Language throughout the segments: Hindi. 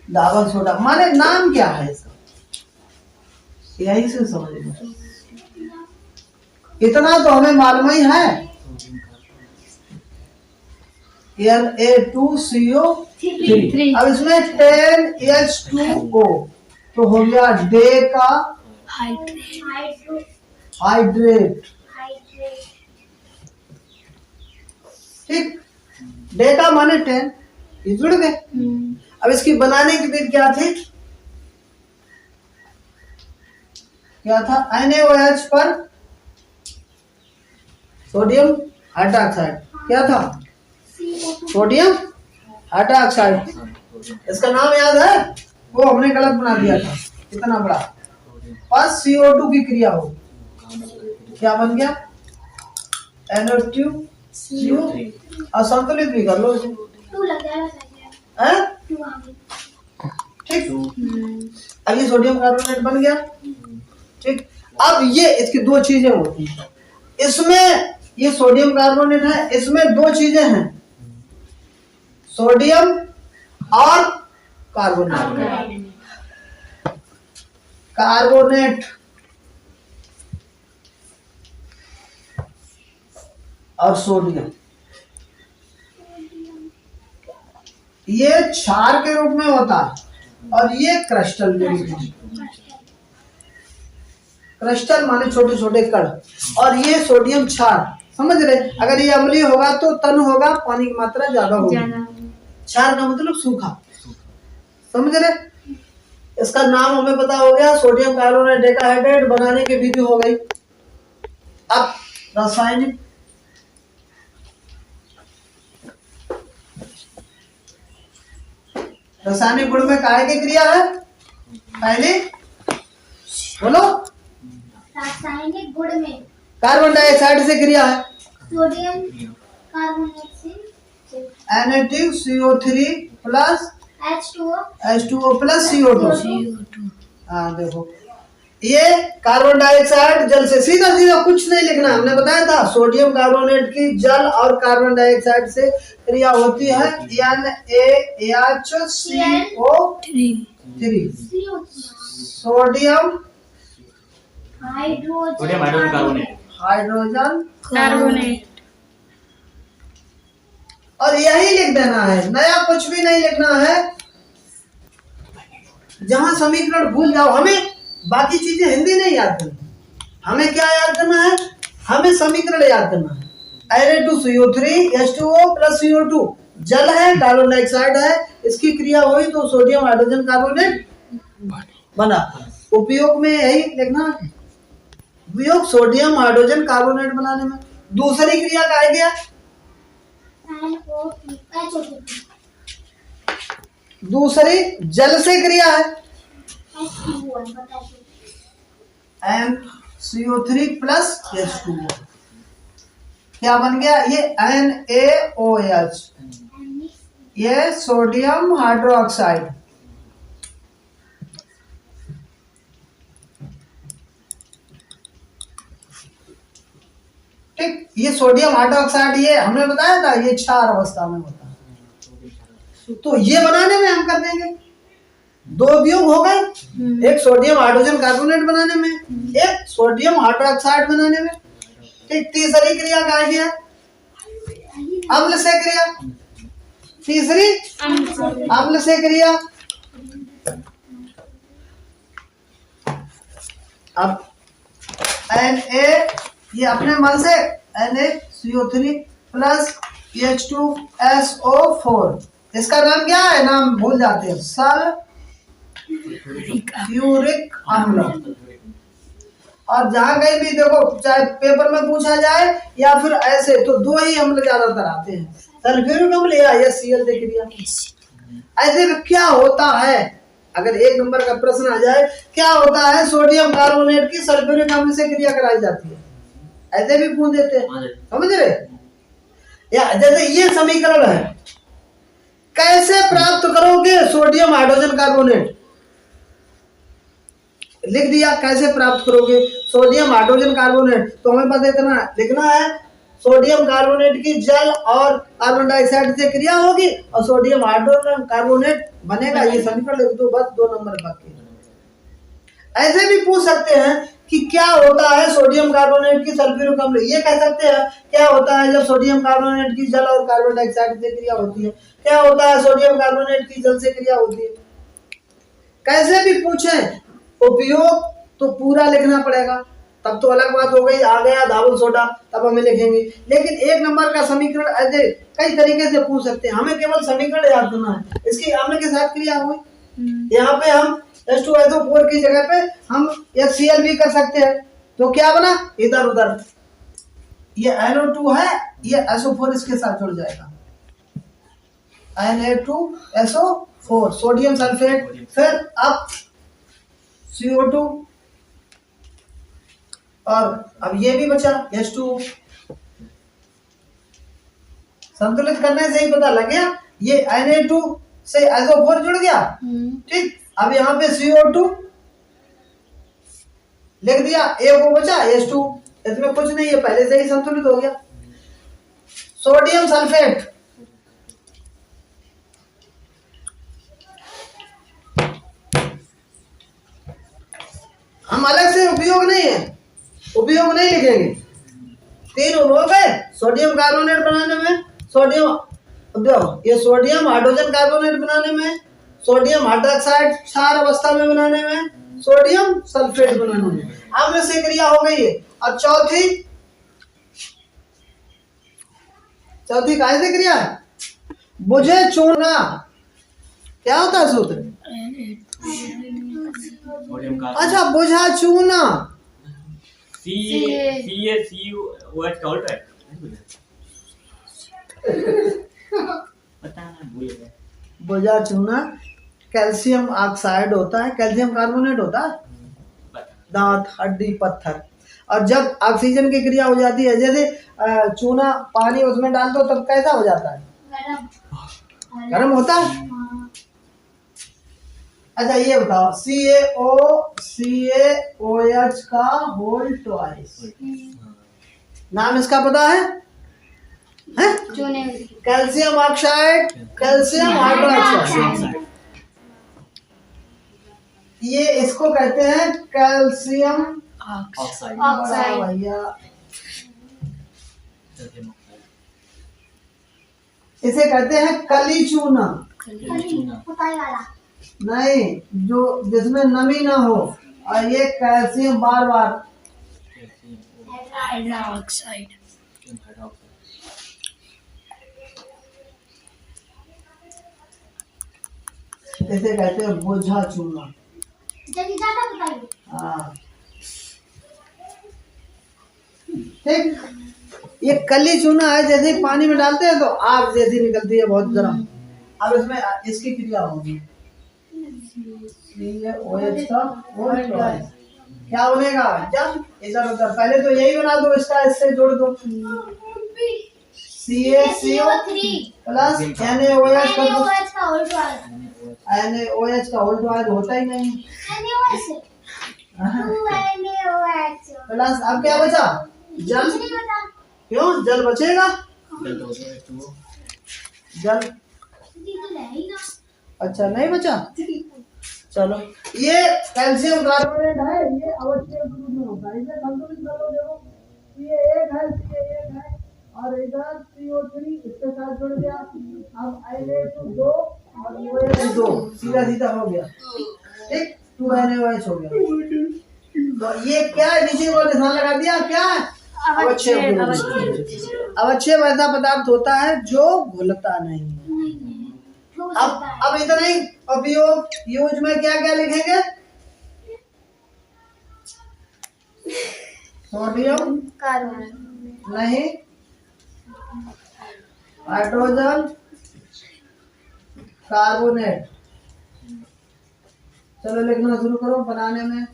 डबल सोडा माने नाम क्या है इसका, यही से समझ लो। इतना तो हमें मालूम ही है, Na2CO3। अब इसमें 10H2O तो हो गया डे का हाइड्रेट। ठीक, डे का माने 10, ये जुड़ गए। अब इसकी बनाने की विधि क्या थी, क्या था, NaOH पर सोडियम हाइड्रोक्साइड, क्या था, सोडियम हाइड्रोक्साइड। इसका नाम याद है, वो हमने गलत बना दिया था इतना बड़ा। फर्स्ट CO2 की क्रिया हो, क्या बन गया, NO2CO, असंतुलित भी कर लो इसे, ठीक। अब ये सोडियम कार्बोनेट बन गया, ठीक। अब ये इसकी दो चीजें होती हैं इसमें, ये सोडियम कार्बोनेट है, इसमें दो चीजें हैं, सोडियम और कार्बोनेट। कार्बोनेट और सोडियम, ये क्षार के रूप में होता है और ये क्रिस्टल के रूप में। क्रिस्टल माने छोटे छोटे कण, और ये सोडियम क्षार, समझ रहे। अगर ये अम्लीय होगा तो तन होगा, पानी की मात्रा ज्यादा होगी। क्षार का मतलब सूखा, समझ रहे। इसका नाम हमें पता हो गया, सोडियम कार्बोनेट डेकाहाइड्रेट बनाने की विधि हो गई। अब रासायनिक, रासायनिक गुण में काय की क्रिया है, पहले बोलो, रासायनिक गुण में कार्बन डाइऑक्साइड से क्रिया है, सोडियम कार्बोनेट से Na2CO3 plus H2O plus CO2। हाँ देखो, ये कार्बन डाइऑक्साइड जल से, सीधा सीधा कुछ नहीं लिखना, हमने बताया था सोडियम कार्बोनेट की जल और कार्बन डाइऑक्साइड से क्रिया होती है, NaHCO3 सोडियम हाइड्रोजन कार्बोनेट। और यही लिख देना है, नया कुछ भी नहीं लिखना है। जहां समीकरण भूल जाओ, हमें बाकी चीजें हिंदी नहीं याद करनी, हमें क्या याद करना है, हमें समीकरण याद करना है। Na2CO3 H2O प्लस CO2 जल है, कार्बन डाइऑक्साइड है, इसकी क्रिया हुई तो सोडियम हाइड्रोजन कार्बोनेट बना। उपयोग में यही लिखना है, उपयोग सोडियम हाइड्रोजन कार्बोनेट बनाने में। दूसरी क्रिया का आइडिया, दूसरी जल से क्रिया है, MCO3 प्लस H2O, क्या बन गया, ये NaOH, ये सोडियम हाइड्रोक्साइड। ठीक, ये सोडियम हाइड्रोक्साइड, ये हमने बताया था ये क्षार अवस्था में होता है, तो ये बनाने में हम कर देंगे। दो उपयोग हो गए, एक सोडियम हाइड्रोजन कार्बोनेट बनाने में, एक सोडियम हाइड्रोक्साइड बनाने में। ठीक, तीसरी क्रिया का आइडिया, अम्ल से क्रिया, तीसरी अम्ल से क्रिया। अब Na, ये अपने मन से NaCO3 प्लस H2SO4, इसका नाम क्या है, नाम भूल जाते हैं, सल्फ्यूरिक अम्ल। और जहां कहीं भी देखो, चाहे पेपर में पूछा जाए या फिर ऐसे, तो दो ही अम्ल ज्यादातर आते हैं, सल्फ्यूरिक अम्ल या HCl से क्रिया। ऐसे में क्या होता है, अगर एक नंबर का प्रश्न आ जाए, क्या होता है, सोडियम कार्बोनेट की सल्फ्यूरिक अम्ल से क्रिया कराई जाती है, ऐसे भी पूछ देते हैं, समझ रहे। या जैसे ये समीकरण है, कैसे प्राप्त करोगे सोडियम हाइड्रोजन कार्बोनेट, लिख दिया, कैसे प्राप्त करोगे सोडियम हाइड्रोजन कार्बोनेट, तो हमें पता इतना लिखना है, सोडियम कार्बोनेट की जल और कार्बन डाइऑक्साइड से क्रिया होगी और सोडियम हाइड्रोजन कार्बोनेट बनेगा। ये समीकरण लिख दो बस, 2 नंबर बाकी। ऐसे भी पूछ सकते हैं कि क्या होता है सोडियम कार्बोनेट की सल्फ्यूरिक अम्ल। ये कह सकते हैं क्या होता है जब सोडियम कार्बोनेट की जल और कार्बन डाइऑक्साइड से क्रिया होती है। क्या होता है सोडियम कार्बोनेट की जल से क्रिया होती है। कैसे भी पूछें, उपयोग तो पूरा लिखना पड़ेगा, तब तो अलग बात हो गई। आ गया धावल सोडा तब हमें लिखेंगे, लेकिन 1 नंबर का समीकरण ऐसे कई तरीके से पूछ सकते हैं। हमें केवल समीकरण याद करना है, इसकी अम्ल के साथ क्रिया हुई। यहाँ पे हम H2SO4 की जगह पे हम HCl भी कर सकते हैं, तो क्या बना इधर उधर, ये NO2 है, ये SO4 इसके साथ जुड़ जाएगा, Na2SO4 सोडियम सल्फेट। फिर अब CO2 और अब ये भी बचा H2O। संतुलित करने से ही पता लग गया, ये Na2 से SO4 जुड़ गया, ठीक। अब यहाँ पे CO2 लिख दिया, एक वो बचा H2, इसमें कुछ नहीं है, पहले से ही संतुलित हो गया। सोडियम सल्फेट, हम अलग से उपयोग नहीं लिखेंगे। 3 हो गए सोडियम कार्बोनेट बनाने में, ये सोडियम हाइड्रोजन कार्बोनेट बनाने में, सोडियम हाइड्रोक्साइड क्षार अवस्था में बनाने में, सोडियम सल्फेट बनाने में। अम्ल से क्रिया हो गई है। और चौथी काय से क्रिया है, बुझे चूना। क्या होता है सूत्र, अच्छा बुझा चूना, CaCuOH का उल्टा है। पता ना, भूल गए। बुझा चूना कैल्शियम ऑक्साइड होता है, कैल्शियम कार्बोनेट होता है, दांत हड्डी पत्थर। और जब ऑक्सीजन की क्रिया हो जाती है, जैसे चूना पानी उसमें डाल दो तब कैसा हो जाता है, गर्म होता है। अच्छा ये बताओ, CaOH का होल ट्वाइस, नाम इसका पता है? कैल्शियम ऑक्साइड, कैल्शियम हाइड्रोक्साइड, ये इसको कहते हैं कैल्शियम ऑक्साइड भैया। इसे कहते हैं कली चूना, नहीं जो जिसमें नमी ना हो, और ये कैल्शियम बार बार हाइड्रोक्साइड। इसे कहते हैं बोझा चूना। हाँ ठीक, ये कली चूना है, जैसे ही पानी में डालते हैं तो आग जैसी निकलती है, बहुत गर्म। अब इसमें इसकी क्रिया होगी, CaOH का होल ट्वाइस, क्या बनेगा जब इधर उधर, पहले तो यही बना दो, इसका इससे जोड़ दो, CaCO3 प्लस NaOH कर दो। NaOH का होल ट्वाइस होता ही नहीं, प्लस अब क्या बचा, जल। क्यों जल बचेगा, जल अच्छा नहीं बचा। चलो ये कैल्शियम कार्बोनेट है, ये अवक्षय ग्रुप में होता है, इसे संतुलित कर लो। देखो CA1 है और इधर CO3 इसके साथ जुड़ गया, अब Na2 और OH 2 सीधा सीधा हो गया, ठीक, 2 NaOH हो गया। तो ये क्या है, नीचे को निशान लगा दिया, क्या है अवक्षय। अवक्षय वैसा पदार्थ होता है जो घुलता नहीं। अब इतना ही, उपयोग यूज में क्या क्या लिखेंगे, सोडियम नहीं, हाइड्रोजन कार्बोनेट। चलो लिखना शुरू करो बनाने में।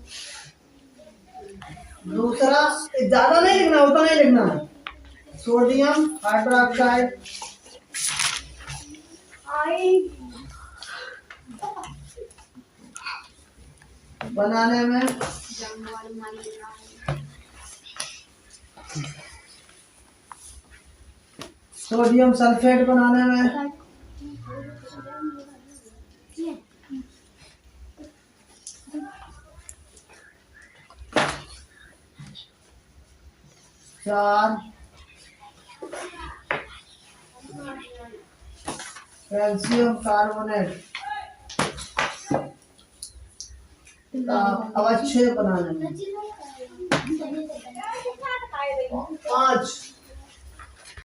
दूसरा ज्यादा नहीं लिखना, उतना नहीं लिखना है, सोडियम हाइड्रोक्साइड, बनाने में सोडियम सल्फेट बनाने में। चार कैल्शियम कार्बोनेट अवक्षय बनाने में। 5